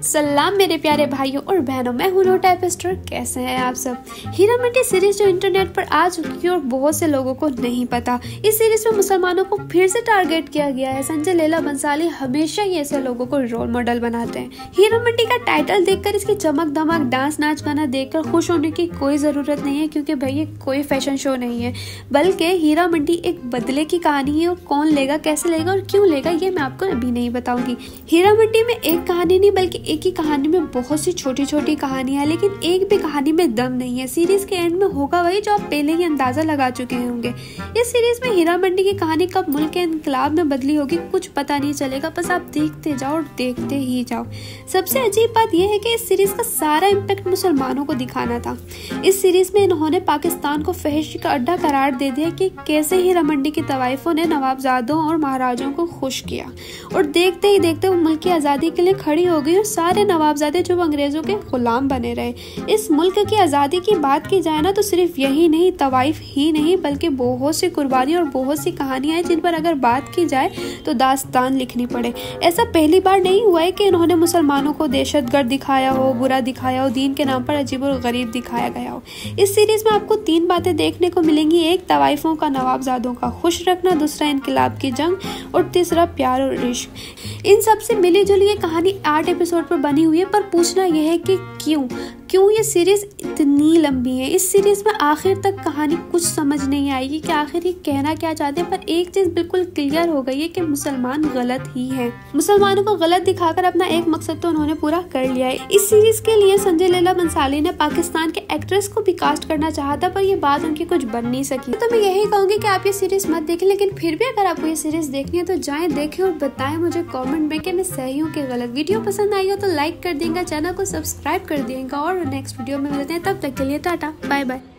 सलाम मेरे प्यारे भाइयों और बहनों, मैं हूं नोटा एपिस्टर। कैसे हैं आप सब। हीरा मंडी सीरीज जो इंटरनेट पर आ चुकी है और बहुत से लोगों को नहीं पता। इस सीरीज में मुसलमानों को फिर से टारगेट किया गया है। संजय लीला बंसाली हमेशा ही ऐसे लोगों को रोल मॉडल बनाते हैं। हीरा मंडी का टाइटल देखकर, इसकी चमक धमक, डांस नाच गाना देखकर खुश होने की कोई जरूरत नहीं है, क्योंकि भाई ये कोई फैशन शो नहीं है, बल्कि हीरा मंडी एक बदले की कहानी है। और कौन लेगा, कैसे लेगा और क्यों लेगा, ये मैं आपको अभी नहीं बताऊंगी। हीरा मंडी में एक कहानी नहीं बल्कि एक ही कहानी में बहुत सी छोटी छोटी कहानियां हैं, लेकिन एक भी कहानी में दम नहीं है। सीरीज के एंड में होगा वही जो आप पहले ही अंदाजा लगा चुके होंगे। इस सीरीज में हीरा मंडी की कहानी कब मुल्क के इनकलाब में बदली होगी कुछ पता नहीं चलेगा, बस आप देखते जाओ और देखते ही जाओ। सबसे अजीब बात यह है कि इस सीरीज का सारा इम्पैक्ट मुसलमानों को दिखाना था। इस सीरीज में इन्होंने पाकिस्तान को फहशी का अड्डा करार दे दिया कि कैसे हीरा मंडी की तवाइफों ने नवाबजादों और महाराजों को खुश किया, और देखते ही देखते वो मुल्क की आज़ादी के लिए खड़ी हो गई और सारे नवाबजादे जो अंग्रेजों के गुलाम बने रहे। इस मुल्क की आज़ादी की बात की जाए ना, तो सिर्फ यही नहीं, तवाइफ ही नहीं, बल्कि बहुत सी कुर्बानी और बहुत सी कहानियां हैं जिन पर अगर बात की जाए तो दास्तान लिखनी पड़े। ऐसा पहली बार नहीं हुआ है कि इन्होंने मुसलमानों को दहशतगर्द दिखाया हो, बुरा दिखाया हो, दीन के नाम पर अजीब और गरीब दिखाया गया हो। इस सीरीज में आपको 3 बातें देखने को मिलेंगी। एक, तवाइफों का नवाबजादों का खुश रखना, दूसरा इनकलाब की जंग, और तीसरा प्यार और इश्क। इन सब से मिली जुली ये कहानी 8 एपिसोड पर बनी हुई है, पर पूछना यह है कि क्यों ये सीरीज इतनी लंबी है। इस सीरीज में आखिर तक कहानी कुछ समझ नहीं आएगी कि आखिर ये कहना क्या चाहते हैं, पर एक चीज बिल्कुल क्लियर हो गई है कि मुसलमान गलत ही हैं। मुसलमानों को गलत दिखाकर अपना एक मकसद तो उन्होंने पूरा कर लिया है। इस सीरीज के लिए संजय लीला बंसाली ने पाकिस्तान के एक्ट्रेस को भी कास्ट करना चाहा था, पर ये बात उनकी कुछ बन नहीं सकी। तो मैं यही कहूंगी कि आप ये सीरीज मत देखें, लेकिन फिर भी अगर आपको ये सीरीज देखनी है तो जाएं देखें और बताएं मुझे कॉमेंट में कि मैं सही हूँ कि गलत। वीडियो पसंद आई हो तो लाइक कर देंगे, चैनल को सब्सक्राइब कर देंगे, और नेक्स्ट वीडियो में मिलते हैं। तब तक के लिए टाटा बाय बाय।